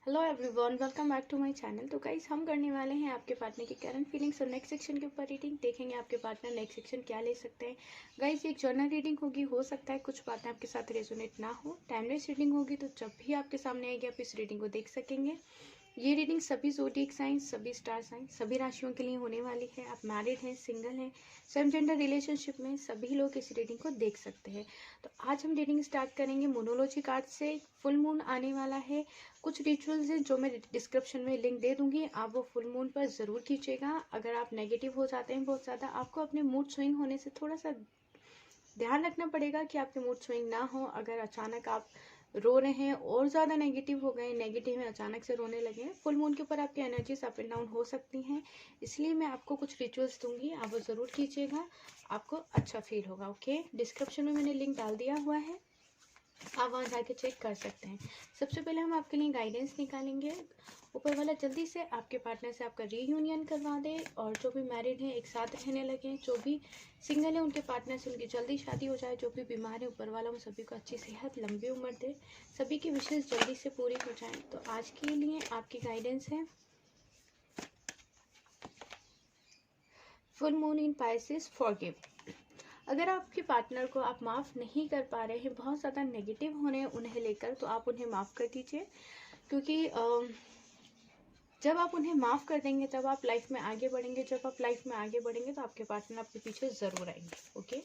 Hello everyone, welcome back to my channel. तो guys, हम करने वाले हैं आपके पार्टनर की करंट फीलिंग्स और नेक्स्ट सेक्शन के ऊपर रीडिंग। देखेंगे आपके पार्टनर नेक्स्ट सेक्शन क्या ले सकते हैं। गाइस, ये एक जर्नल रीडिंग होगी। हो सकता है कुछ बातें आपके साथ रेजोनेट ना हो। टाइमलेस रीडिंग होगी, तो जब भी आपके सामने आएगी आप इस रीडिंग को देख सकेंगे। ये रीडिंग सभी ज़ोडिएक साइंस, सभी स्टार साइंस, सभी राशियों के लिए होने वाली है। आप मैरिड हैं, सिंगल हैं, सेम जेंडर रिलेशनशिप में, सभी लोग इस रीडिंग को देख सकते हैं। तो आज हम रीडिंग स्टार्ट करेंगे मोनोलॉजी कार्ड से। फुल मून आने वाला है। कुछ रिचुअल्स हैं जो मैं डिस्क्रिप्शन में लिंक दे दूंगी, आप वो फुल मून पर ज़रूर कीजिएगा। अगर आप नेगेटिव हो जाते हैं बहुत ज़्यादा, आपको अपने मूड स्विंग होने से थोड़ा सा ध्यान रखना पड़ेगा कि आपके मूड स्विंग ना हो। अगर अचानक आप रो रहे हैं और ज़्यादा नेगेटिव हो गए, नेगेटिव में अचानक से रोने लगे हैं, फुल मून के ऊपर आपकी एनर्जीज अप एंड डाउन हो सकती हैं। इसलिए मैं आपको कुछ रिचुअल्स दूंगी, आप वो ज़रूर कीजिएगा, आपको अच्छा फील होगा। ओके, डिस्क्रिप्शन में मैंने लिंक डाल दिया हुआ है, आप वहाँ जाके चेक कर सकते हैं। सबसे पहले हम आपके लिए गाइडेंस निकालेंगे। ऊपर वाला जल्दी से आपके पार्टनर से आपका रीयूनियन करवा दे, और जो भी मैरिड हैं एक साथ रहने लगे, जो भी सिंगल है उनके पार्टनर से उनकी जल्दी शादी हो जाए, जो भी बीमार है ऊपर वाला उन सभी को अच्छी सेहत, लंबी उम्र दे, सभी की विशेष जल्दी से पूरी हो जाए। तो आज के लिए आपकी गाइडेंस है full moon in Pisces, forgive. अगर आपके पार्टनर को आप माफ़ नहीं कर पा रहे हैं, बहुत ज़्यादा नेगेटिव हो रहे हैं उन्हें लेकर, तो आप उन्हें माफ़ कर दीजिए। क्योंकि जब आप उन्हें माफ़ कर देंगे तब आप लाइफ में आगे बढ़ेंगे। जब आप लाइफ में आगे बढ़ेंगे तो आपके पार्टनर आपके पीछे ज़रूर आएंगे। ओके,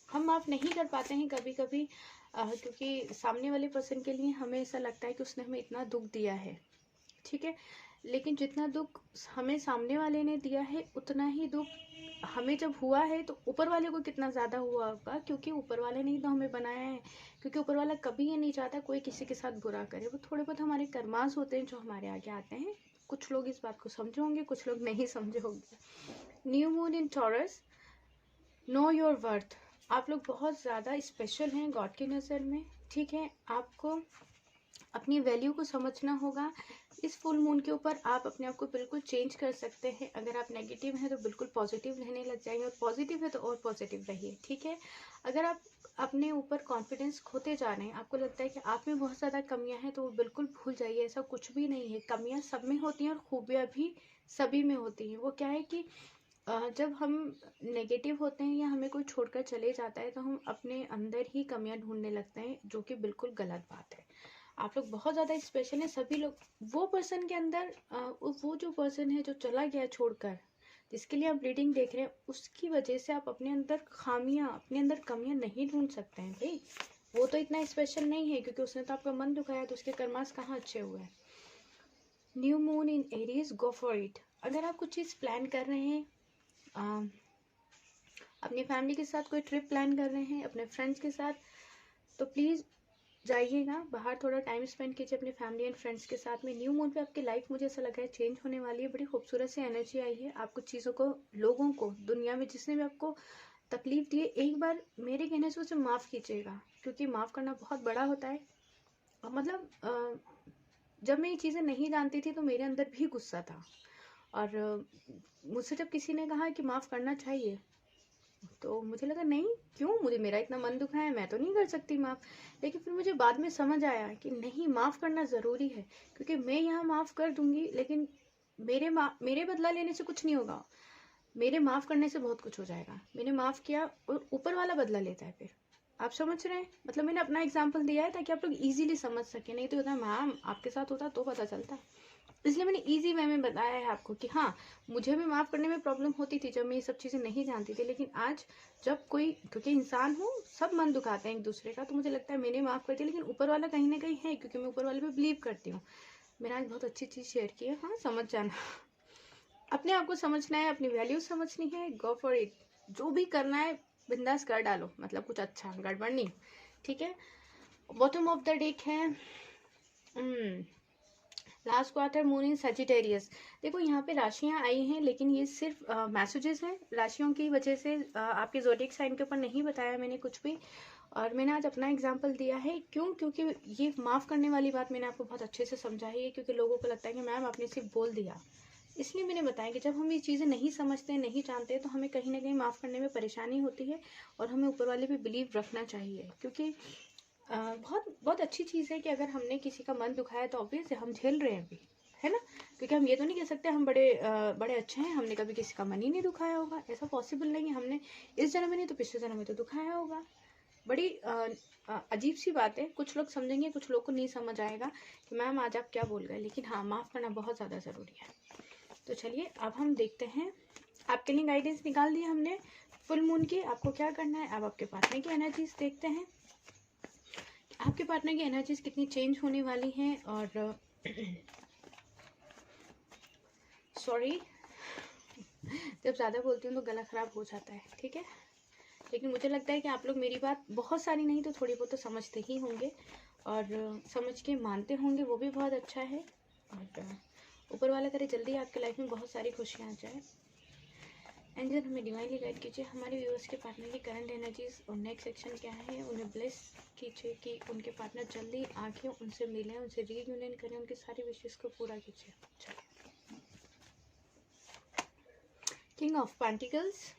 हम माफ़ नहीं कर पाते हैं कभी कभी, क्योंकि सामने वाले पर्सन के लिए हमें ऐसा लगता है कि उसने हमें इतना दुख दिया है, ठीक है। लेकिन जितना दुख हमें सामने वाले ने दिया है, उतना ही दुख हमें जब हुआ है तो ऊपर वाले को कितना ज़्यादा हुआ होगा, क्योंकि ऊपर वाले ने ही तो हमें बनाया है। क्योंकि ऊपर वाला कभी ये नहीं चाहता कोई किसी के साथ बुरा करे। वो थोड़े बहुत हमारे कर्मास होते हैं जो हमारे आगे आते हैं। कुछ लोग इस बात को समझे होंगे, कुछ लोग नहीं समझे होंगे। New moon in taurus, know your worth. आप लोग बहुत ज़्यादा स्पेशल हैं गॉड की नज़र में, ठीक है। आपको अपनी वैल्यू को समझना होगा। इस फुल मून के ऊपर आप अपने आप को बिल्कुल चेंज कर सकते हैं। अगर आप नेगेटिव हैं तो बिल्कुल पॉजिटिव रहने लग जाएंगे, और पॉजिटिव है तो और पॉजिटिव रहिए, ठीक है। अगर आप अपने ऊपर कॉन्फिडेंस खोते जा रहे हैं, आपको लगता है कि आप में बहुत ज़्यादा कमियां हैं, तो वो बिल्कुल भूल जाइए। ऐसा कुछ भी नहीं है। कमियां सब में होती हैं और खूबियाँ भी सभी में होती हैं। वो क्या है कि जब हम नेगेटिव होते हैं या हमें कोई छोड़कर चले जाता है, तो हम अपने अंदर ही कमियां ढूंढने लगते हैं, जो कि बिल्कुल गलत बात है। आप लोग बहुत ज़्यादा स्पेशल हैं सभी लोग। वो पर्सन के अंदर वो जो पर्सन है जो चला गया छोड़कर, जिसके लिए आप रीडिंग देख रहे हैं, उसकी वजह से आप अपने अंदर खामियां, अपने अंदर कमियां नहीं ढूंढ सकते हैं भाई। वो तो इतना स्पेशल नहीं है, क्योंकि उसने तो आपका मन दुखाया, तो उसके कर्मास कहाँ अच्छे हुए हैं। New moon in Aries, go for it. अगर आप कुछ चीज़ प्लान कर रहे हैं, अपनी फैमिली के साथ कोई ट्रिप प्लान कर रहे हैं, अपने फ्रेंड्स के साथ, तो प्लीज़ जाइएगा बाहर, थोड़ा टाइम स्पेंड कीजिए अपने फैमिली एंड फ्रेंड्स के साथ में। न्यू मून पे आपकी लाइफ मुझे ऐसा लग रहा है चेंज होने वाली है। बड़ी खूबसूरत सी एनर्जी आई है। आप कुछ चीज़ों को, लोगों को, दुनिया में जिसने भी आपको तकलीफ दी है, एक बार मेरे कहने से उसे माफ़ कीजिएगा, क्योंकि माफ़ करना बहुत बड़ा होता है। मतलब जब मैं ये चीज़ें नहीं जानती थी तो मेरे अंदर भी गुस्सा था, और मुझसे जब किसी ने कहा कि माफ़ करना चाहिए, तो मुझे लगा नहीं, क्यों, मुझे मेरा इतना मन दुखा है, मैं तो नहीं कर सकती माफ़। लेकिन फिर मुझे बाद में समझ आया कि नहीं, माफ़ करना ज़रूरी है। क्योंकि मैं यहाँ माफ़ कर दूंगी, लेकिन मेरे बदला लेने से कुछ नहीं होगा। मेरे माफ़ करने से बहुत कुछ हो जाएगा। मैंने माफ़ किया और ऊपर वाला बदला लेता है फिर। आप समझ रहे हैं? मतलब मैंने अपना एग्जाम्पल दिया है ताकि आप लोग इजीली समझ सकें। नहीं तो होता मैम आपके साथ होता तो पता चलता। इसलिए मैंने इजी वे में बताया है आपको कि हाँ, मुझे भी माफ़ करने में प्रॉब्लम होती थी जब मैं ये सब चीज़ें नहीं जानती थी। लेकिन आज जब कोई, क्योंकि इंसान हूँ, सब मन दुखाते हैं एक दूसरे का, तो मुझे लगता है मैंने माफ़ कर दिया। लेकिन ऊपर वाला कहीं ना कहीं है, क्योंकि मैं ऊपर वाले पे बिलीव करती हूँ। मैंने आज बहुत अच्छी चीज़ शेयर की है। हाँ, समझ जाना। अपने आप को समझना है, अपनी वैल्यू समझनी है, गो फॉर इट। जो भी करना है बिंदास कर डालो, मतलब कुछ अच्छा, गड़बड़ नहीं, ठीक है। बॉटम ऑफ द डेक है last quarter moon in Sagittarius. देखो यहाँ पे राशियाँ आई हैं, लेकिन ये सिर्फ मैसेजेस हैं। राशियों की वजह से आपके ज़ोडिएक साइन के ऊपर नहीं बताया मैंने कुछ भी, और मैंने आज अपना एग्जांपल दिया है। क्यों? क्योंकि ये माफ़ करने वाली बात मैंने आपको बहुत अच्छे से समझाई है, क्योंकि लोगों को लगता है कि मैम आपने सिर्फ बोल दिया। इसलिए मैंने बताया कि जब हम ये चीज़ें नहीं समझते, नहीं जानते, तो हमें कहीं ना कहीं माफ़ करने में परेशानी होती है, और हमें ऊपर वाले पे बिलीव रखना चाहिए। क्योंकि बहुत बहुत अच्छी चीज़ है कि अगर हमने किसी का मन दुखाया तो ऑब्वियस हम झेल रहे हैं अभी, है ना, क्योंकि हम ये तो नहीं कह सकते हम बड़े अच्छे हैं, हमने कभी किसी का मन ही नहीं दुखाया होगा, ऐसा पॉसिबल नहीं है। हमने इस जन्म में नहीं तो पिछले जन्म में तो दुखाया होगा। बड़ी अजीब सी बात है, कुछ लोग समझेंगे, कुछ लोग को नहीं समझ आएगा कि मैम आज आप क्या बोल गए, लेकिन हाँ, माफ़ करना बहुत ज़्यादा ज़रूरी है। तो चलिए अब हम देखते हैं, आपके लिए गाइडेंस निकाल दिया हमने फुल मून की, आपको क्या करना है। अब आपके पार्टनर की एनर्जीज देखते हैं, आपके पार्टनर की एनर्जीज कितनी चेंज होने वाली हैं। और सॉरी जब ज़्यादा बोलती हूँ तो गला ख़राब हो जाता है, ठीक है, लेकिन मुझे लगता है कि आप लोग मेरी बात बहुत सारी नहीं तो थोड़ी बहुत तो समझते ही होंगे, और समझ के मानते होंगे, वो भी बहुत अच्छा है। और ऊपर वाला करे जल्दी आपकी लाइफ में बहुत सारी खुशियाँ आ जाए। एंजल हमें डिवाइनली गाइड कीजिए, हमारे व्यूअर्स के पार्टनर की करंट एनर्जीज और नेक्स्ट सेक्शन क्या है, उन्हें ब्लेस कीजिए कि उनके पार्टनर जल्दी आके उनसे मिलें, उनसे रीयूनियन करें, उनकी सारी विशेष को पूरा कीजिए। चलिए, king of pentacles,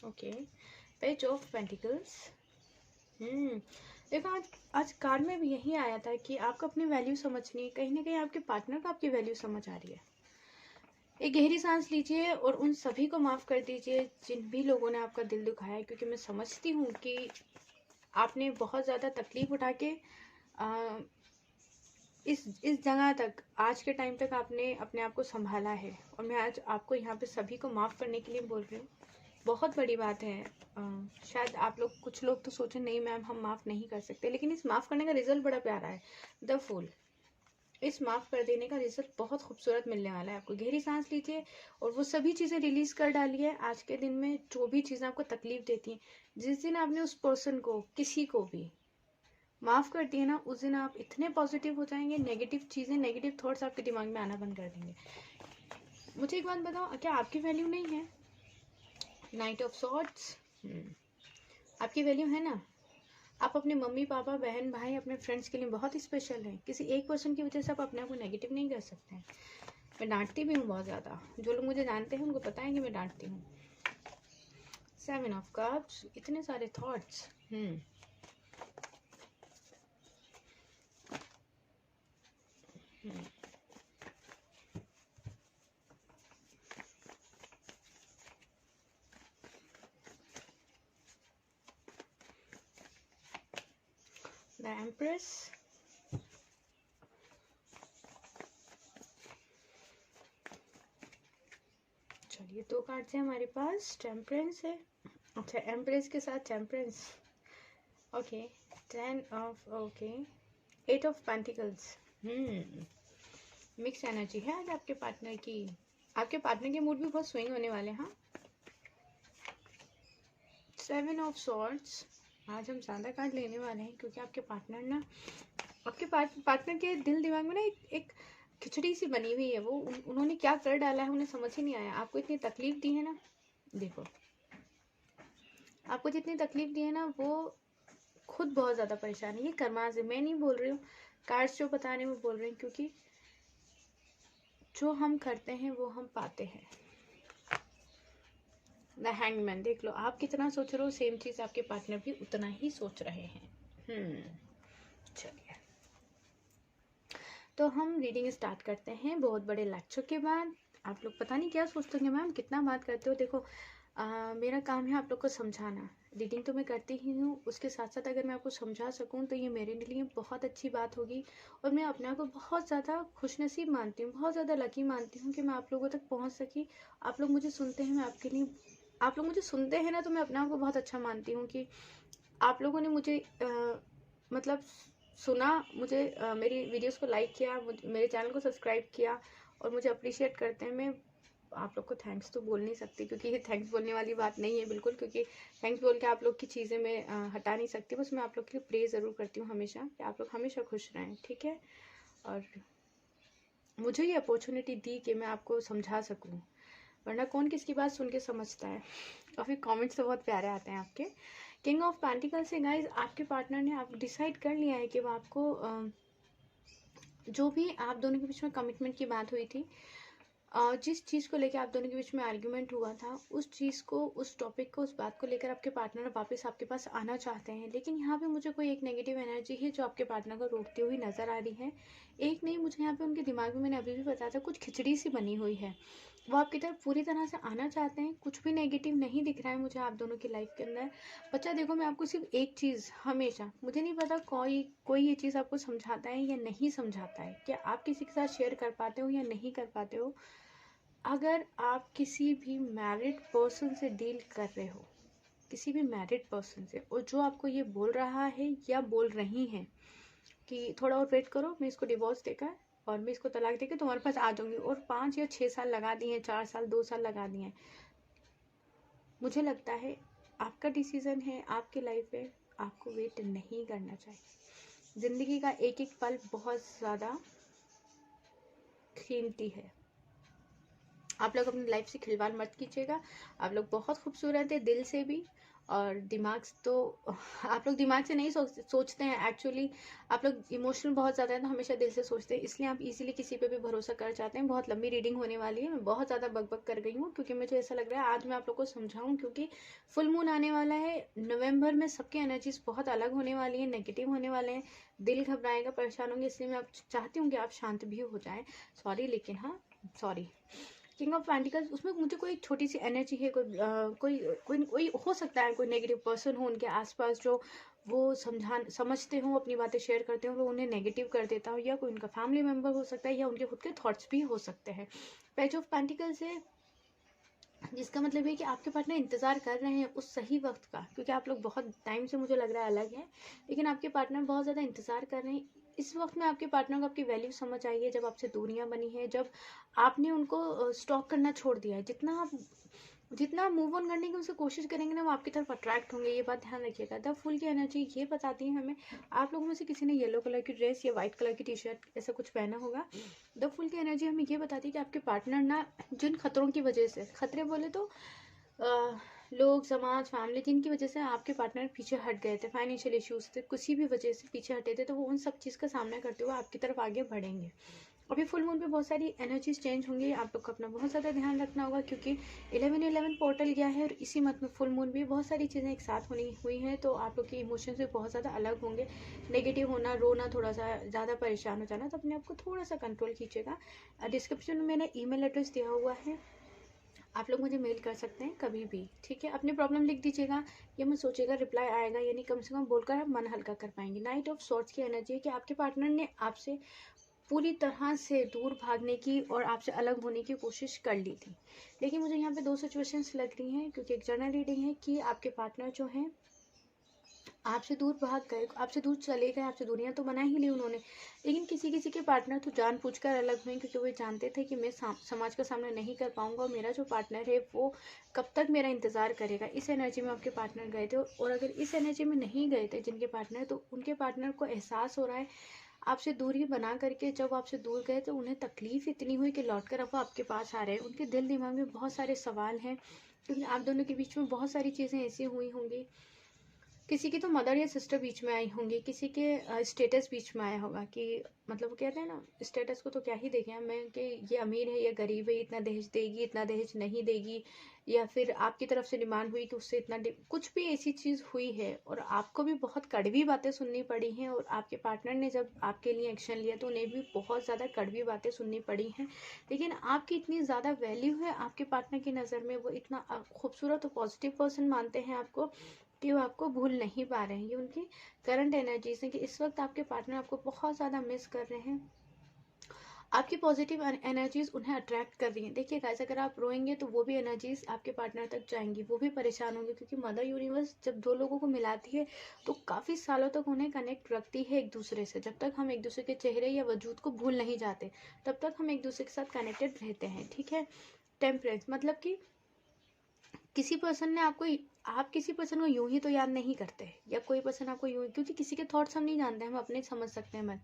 okay, page of pentacles. देखो आज कार्ड में भी यही आया था कि आपको अपनी वैल्यू समझनी है, कहीं ना कहीं आपके पार्टनर को आपकी वैल्यू समझ आ रही है। एक गहरी सांस लीजिए और उन सभी को माफ़ कर दीजिए जिन भी लोगों ने आपका दिल दुखाया है, क्योंकि मैं समझती हूँ कि आपने बहुत ज़्यादा तकलीफ उठा के इस जगह तक, आज के टाइम तक आपने अपने आप को संभाला है, और मैं आज आपको यहाँ पे सभी को माफ़ करने के लिए बोल रही हूँ। बहुत बड़ी बात है। शायद आप लोग, कुछ लोग तो सोचें नहीं मैम हम माफ़ नहीं कर सकते, लेकिन इस माफ़ करने का रिजल्ट बड़ा प्यारा है, द फूल। इस माफ़ कर देने का रिजल्ट बहुत खूबसूरत मिलने वाला है आपको। गहरी सांस लीजिए और वो सभी चीज़ें रिलीज़ कर डालिए आज के दिन में, जो भी चीज़ें आपको तकलीफ देती हैं। जिस दिन आपने उस पर्सन को, किसी को भी माफ़ कर दिए ना, उस दिन आप इतने पॉजिटिव हो जाएंगे, नेगेटिव चीज़ें, नेगेटिव थॉट्स आपके दिमाग में आना बंद कर देंगे। मुझे एक बात बताओ, क्या आपकी वैल्यू नहीं है? नाइट ऑफ सॉर्ड्स, आपकी वैल्यू है ना। आप अपने मम्मी पापा बहन भाई अपने फ्रेंड्स के लिए बहुत स्पेशल हैं। किसी एक पर्सन की वजह से आप अपने आप को नेगेटिव नहीं कर सकते हैं। मैं डांटती भी हूँ बहुत ज़्यादा, जो लोग मुझे जानते हैं उनको पता है कि मैं डांटती हूँ। 7 ऑफ कप्स, इतने सारे थॉट्स। द एम्प्रेस, चलिए 2 कार्ड्स हैं हमारे पास, टेम्परेंस है, अच्छा एम्प्रेस के साथ temperance, okay, 10 of, okay, 8 of pentacles. Mix energy है आज आपके पार्टनर की, आपके पार्टनर के मूड भी बहुत स्विंग होने वाले हैं। हाँ, 7 ऑफ सॉर्ड्स, आज हम ज़्यादा कार्ड लेने वाले हैं क्योंकि आपके पार्टनर ना, आपके पार्टनर के दिल दिमाग में ना एक खिचड़ी सी बनी हुई है। वो उन्होंने क्या कर डाला है उन्हें समझ ही नहीं आया। आपको इतनी तकलीफ दी है ना, देखो आपको जितनी तकलीफ दी है ना, वो खुद बहुत ज़्यादा परेशान है। ये कर्मा से मैं नहीं बोल रही हूँ, कार्ड्स जो बता रहे हैं वो बोल रहे हैं, क्योंकि जो हम करते हैं वो हम पाते हैं। द हैंगमैन, देख लो आप कितना सोच रहे हो, सेम चीज़ आपके पार्टनर भी उतना ही सोच रहे हैं। चलिए तो हम रीडिंग स्टार्ट करते हैं। बहुत बड़े लेक्चर के बाद आप लोग पता नहीं क्या सोचते होंगे, मैम कितना बात करते हो। देखो मेरा काम है आप लोग को समझाना। रीडिंग तो मैं करती ही हूँ, उसके साथ साथ अगर मैं आपको समझा सकूँ तो ये मेरे लिए बहुत अच्छी बात होगी। और मैं अपने आप को बहुत ज़्यादा खुशनसीब मानती हूँ, बहुत ज़्यादा लकी मानती हूँ कि मैं आप लोगों तक पहुँच सकी। आप लोग मुझे सुनते हैं, मैं आपके लिए, आप लोग मुझे सुनते हैं ना, तो मैं अपने आप को बहुत अच्छा मानती हूँ कि आप लोगों ने मुझे मतलब सुना, मुझे मेरी वीडियोस को लाइक किया, मेरे चैनल को सब्सक्राइब किया और मुझे अप्रिशिएट करते हैं। मैं आप लोग को थैंक्स तो बोल नहीं सकती, क्योंकि ये थैंक्स बोलने वाली बात नहीं है बिल्कुल, क्योंकि थैंक्स बोल के आप लोग की चीज़ें मैं हटा नहीं सकती। बस मैं आप लोग के लिए प्रे ज़रूर करती हूँ हमेशा कि आप लोग हमेशा खुश रहें, ठीक है। और मुझे ये अपॉर्चुनिटी दी कि मैं आपको समझा सकूँ, वरना कौन किसकी बात सुन के समझता है। काफ़ी कमेंट्स तो बहुत प्यारे आते हैं आपके। किंग ऑफ पेंटिकल से गाइज, आपके पार्टनर ने आप डिसाइड कर लिया है कि वो आपको जो भी आप दोनों के बीच में कमिटमेंट की बात हुई थी, जिस चीज़ को लेकर आप दोनों के बीच में आर्ग्यूमेंट हुआ था, उस चीज़ को, उस टॉपिक को, उस बात को लेकर आपके पार्टनर वापस आपके पास आना चाहते हैं, लेकिन यहाँ पे मुझे कोई एक नेगेटिव एनर्जी है जो आपके पार्टनर को रोकती हुई नज़र आ रही है। एक नहीं, मुझे यहाँ पे उनके दिमाग में, मैंने अभी भी बताया था, कुछ खिचड़ी सी बनी हुई है। वो आपकी तरफ पूरी तरह से आना चाहते हैं, कुछ भी नेगेटिव नहीं दिख रहा है मुझे आप दोनों की लाइफ के अंदर। बच्चा देखो, मैं आपको सिर्फ एक चीज़ हमेशा, मुझे नहीं पता कोई कोई ये चीज़ आपको समझाता है या नहीं समझाता है, क्या आप किसी के साथ शेयर कर पाते हो या नहीं कर पाते हो। अगर आप किसी भी मैरिड पर्सन से डील कर रहे हो, किसी भी मैरिड पर्सन से, और जो आपको ये बोल रहा है या बोल रही हैं कि थोड़ा और वेट करो, मैं इसको डिवोर्स देकर और मैं इसको तलाक देकर तुम्हारे पास आ जाऊंगी, और 5 या 6 साल लगा दिए हैं, 4 साल, 2 साल लगा दिए हैं, मुझे लगता है आपका डिसीजन है, आपकी लाइफ है, आपको वेट नहीं करना चाहिए। ज़िंदगी का एक एक पल बहुत ज़्यादा कीमती है। आप लोग अपनी लाइफ से खिलवाड़ मत कीजिएगा। आप लोग बहुत खूबसूरत है, दिल से भी और दिमाग से। तो आप लोग दिमाग से नहीं सोचते हैं एक्चुअली, आप लोग इमोशनल बहुत ज़्यादा है, तो हमेशा दिल से सोचते हैं, इसलिए आप इजीली किसी पे भी भरोसा कर जाते हैं। बहुत लंबी रीडिंग होने वाली है, मैं बहुत ज़्यादा बकबक कर गई हूँ, क्योंकि मुझे ऐसा लग रहा है आज मैं आप लोग को समझाऊँ, क्योंकि फुल मून आने वाला है नवंबर में। सबकी एनर्जीज बहुत अलग होने वाली है, नेगेटिव होने वाले हैं, दिल घबराएगा, परेशान होंगे, इसलिए मैं आप चाहती हूँ कि आप शांत भी हो जाएं। सॉरी, लेकिन हाँ सॉरी। किंग ऑफ पेंटिकल्स, उसमें मुझे कोई छोटी सी एनर्जी है, कोई कोई कोई हो सकता है, कोई नेगेटिव पर्सन हो उनके आसपास, जो वो समझते हो, अपनी बातें शेयर करते हो, वो उन्हें नेगेटिव कर देता हो, या कोई उनका फैमिली मेम्बर हो सकता है, या उनके खुद के थॉट्स भी हो सकते हैं। पेज ऑफ पेंटिकल्स है, जिसका मतलब है कि आपके पार्टनर इंतज़ार कर रहे हैं उस सही वक्त का, क्योंकि आप लोग बहुत टाइम से, मुझे लग रहा है, अलग है, लेकिन आपके पार्टनर बहुत ज़्यादा इंतज़ार कर रहे हैं। इस वक्त में आपके पार्टनर को आपकी वैल्यू समझ आई है, जब आपसे दूरियां बनी है, जब आपने उनको स्टॉक करना छोड़ दिया है। जितना आप मूव ऑन करने की उनसे कोशिश करेंगे ना, वो आपकी तरफ अट्रैक्ट होंगे, ये बात ध्यान रखिएगा। द फुल की एनर्जी ये बताती है हमें, आप लोगों में से किसी ने येलो कलर की ड्रेस या वाइट कलर की टी शर्ट ऐसा कुछ पहना होगा। द फुल की एनर्जी हमें ये बताती है कि आपके पार्टनर ना, जिन खतरों की वजह से, खतरे बोले तो लोग, समाज, फैमिली, जिनकी वजह से आपके पार्टनर पीछे हट गए थे, फाइनेंशियल इश्यूज थे, किसी भी वजह से पीछे हटे थे, तो वो उन सब चीज़ का सामना करते हुए आपकी तरफ आगे बढ़ेंगे। अभी फुल मून पे बहुत सारी एनर्जीज चेंज होंगी, आप लोग को अपना बहुत ज़्यादा ध्यान रखना होगा, क्योंकि 11/11 पोर्टल गया है, और इसी मंथ में फुल मून भी बहुत सारी चीज़ें एक साथ होनी हुई हैं, तो आप लोग के इमोशंस भी बहुत ज़्यादा अलग होंगे। नेगेटिव होना, रोना, थोड़ा सा ज़्यादा परेशान हो जाना, तो अपने आप को थोड़ा सा कंट्रोल कीजिएगा। डिस्क्रिप्शन में मैंने ईमेल एड्रेस दिया हुआ है, आप लोग मुझे मेल कर सकते हैं कभी भी, ठीक है। अपनी प्रॉब्लम लिख दीजिएगा, ये मत सोचिएगा रिप्लाई आएगा, यानी कम से कम बोलकर आप मन हल्का कर पाएंगे। नाइट ऑफ सॉर्ट्स की एनर्जी है कि आपके पार्टनर ने आपसे पूरी तरह से दूर भागने की और आपसे अलग होने की कोशिश कर ली थी, लेकिन मुझे यहाँ पे 2 सिचुएशंस लग रही हैं, क्योंकि एक जनरल रीडिंग है कि आपके पार्टनर जो हैं आपसे दूर भाग गए, आपसे दूर चले गए, आपसे दूरियां तो बना ही ली उन्होंने, लेकिन किसी किसी के पार्टनर तो जानबूझकर अलग हुए, क्योंकि वो जानते थे कि मैं समाज का सामना नहीं कर पाऊंगा, और मेरा जो पार्टनर है वो कब तक मेरा इंतजार करेगा। इस एनर्जी में आपके पार्टनर गए थे, और अगर इस एनर्जी में नहीं गए थे जिनके पार्टनर, तो उनके पार्टनर को एहसास हो रहा है आपसे दूरी बना करके, जब आपसे दूर गए तो उन्हें तकलीफ इतनी हुई कि लौटकर अब वो आपके पास आ रहे हैं। उनके दिल दिमाग में बहुत सारे सवाल हैं, क्योंकि आप दोनों के बीच में बहुत सारी चीज़ें ऐसी हुई होंगी। किसी की तो मदर या सिस्टर बीच में आई होंगी, किसी के स्टेटस बीच में आया होगा, कि मतलब वो कहते हैं ना, स्टेटस को तो क्या ही देखें मैं, कि ये अमीर है या गरीब है, इतना दहेज देगी, इतना दहेज नहीं देगी, या फिर आपकी तरफ से डिमांड हुई कि उससे इतना कुछ भी ऐसी चीज़ हुई है, और आपको भी बहुत कड़वी बातें सुननी पड़ी हैं, और आपके पार्टनर ने जब आपके लिए एक्शन लिया तो उन्हें भी बहुत ज़्यादा कड़वी बातें सुननी पड़ी हैं, लेकिन आपकी इतनी ज़्यादा वैल्यू है आपके पार्टनर की नज़र में, वो इतना खूबसूरत और पॉजिटिव पर्सन मानते हैं आपको, कि वो आपको भूल नहीं पा रहे हैं। ये उनकी करंट एनर्जीज हैं, कि इस वक्त आपके पार्टनर आपको बहुत ज़्यादा मिस कर रहे हैं, आपकी पॉजिटिव एनर्जीज उन्हें अट्रैक्ट कर रही हैं। देखिए गाइस, अगर आप रोएंगे तो वो भी एनर्जीज आपके पार्टनर तक जाएंगी, वो भी परेशान होंगे, क्योंकि मदर यूनिवर्स जब 2 लोगों को मिलाती है तो काफ़ी सालों तक उन्हें कनेक्ट रखती है एक दूसरे से। जब तक हम एक दूसरे के चेहरे या वजूद को भूल नहीं जाते, तब तक हम एक दूसरे के साथ कनेक्टेड रहते हैं, ठीक है। टेम्परेंस मतलब कि किसी पर्सन ने आपको, आप किसी पर्सन को यूं ही तो याद नहीं करते, या कोई पर्सन आपको यूं, क्योंकि किसी के थॉट्स हम नहीं जानते, हम अपने समझ सकते हैं मन।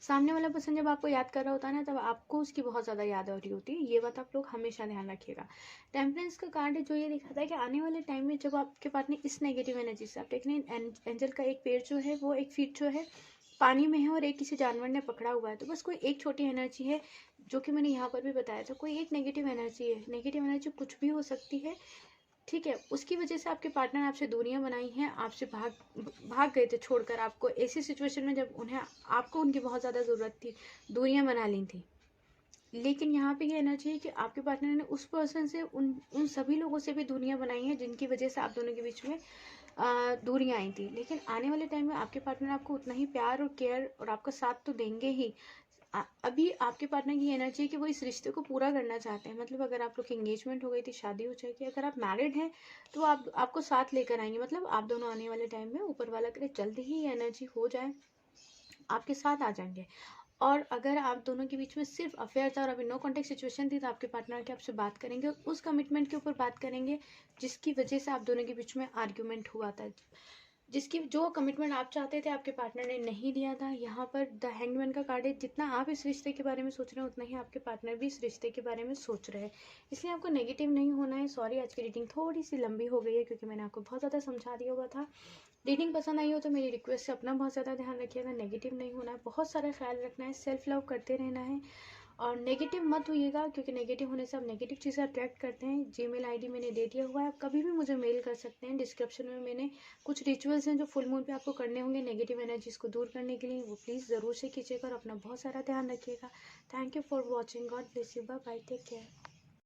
सामने वाला पर्सन जब आपको याद कर रहा होता है ना, तब आपको उसकी बहुत ज़्यादा याद हो रही होती है, ये बात आप लोग हमेशा ध्यान रखिएगा। टेम्परेंस का कार्ड है जो ये दिखाता है कि आने वाले टाइम में जब आपके पास में इस नेगेटिव एनर्जी से, आप देख रहे हैं एंजल का एक पेड़ जो है, वो एक फीट जो है पानी में है, और एक किसी जानवर ने पकड़ा हुआ है, तो बस कोई एक छोटी एनर्जी है जो कि मैंने यहाँ पर भी बताया था, कोई एक नेगेटिव एनर्जी है, नेगेटिव एनर्जी कुछ भी हो सकती है, ठीक है, उसकी वजह से आपके पार्टनर आपसे दूरियां बनाई हैं, आपसे भाग गए थे छोड़कर आपको, ऐसी सिचुएशन में जब उन्हें आपको उनकी बहुत ज़्यादा ज़रूरत थी, दूरियां बना ली थी। लेकिन यहाँ पे ये एनर्जी है कि आपके पार्टनर ने उस पर्सन से उन सभी लोगों से भी दूरियां बनाई हैं जिनकी वजह से आप दोनों के बीच में दूरियां आई थी। लेकिन आने वाले टाइम में आपके पार्टनर आपको उतना ही प्यार और केयर और आपका साथ तो देंगे ही। अभी आपके पार्टनर की एनर्जी है कि वो इस रिश्ते को पूरा करना चाहते हैं। मतलब अगर आप लोग की एंगेजमेंट हो गई थी, शादी हो जाएगी, अगर आप मैरिड हैं तो आपको साथ लेकर आएंगे। मतलब आप दोनों आने वाले टाइम में, ऊपर वाला करे जल्दी ही एनर्जी हो जाए, आपके साथ आ जाएंगे। और अगर आप दोनों के बीच में सिर्फ अफेयर था और अभी नो कॉन्टेक्ट सिचुएशन थी, तो आपके पार्टनर के आपसे बात करेंगे और उस कमिटमेंट के ऊपर बात करेंगे जिसकी वजह से आप दोनों के बीच में आर्ग्यूमेंट हुआ था, जिसकी जो कमिटमेंट आप चाहते थे आपके पार्टनर ने नहीं दिया था। यहाँ पर द हैंगमैन का कार्ड है, जितना आप इस रिश्ते के बारे में सोच रहे हैं उतना ही आपके पार्टनर भी इस रिश्ते के बारे में सोच रहे हैं। इसलिए आपको नेगेटिव नहीं होना है। सॉरी, आज की रीडिंग थोड़ी सी लंबी हो गई है क्योंकि मैंने आपको बहुत ज़्यादा समझा दिया हुआ था। रीडिंग पसंद आई हो तो मेरी रिक्वेस्ट से अपना बहुत ज़्यादा ध्यान रखिएगा, नेगेटिव नहीं होना है, बहुत सारा ख्याल रखना है, सेल्फ लव करते रहना है और नेगेटिव मत होइएगा, क्योंकि नेगेटिव होने से आप नेगेटिव चीज़ें अट्रैक्ट करते हैं। जीमेल आईडी मैंने दे दिया हुआ है, आप कभी भी मुझे मेल कर सकते हैं। डिस्क्रिप्शन में मैंने कुछ रिचुअल्स हैं जो फुल मून पे आपको करने होंगे नेगेटिव एनर्जीज को दूर करने के लिए, वो प्लीज़ ज़रूर से कीजिएगा और अपना बहुत सारा ध्यान रखिएगा। Thank you for watching, God bless you, bye bye, take care.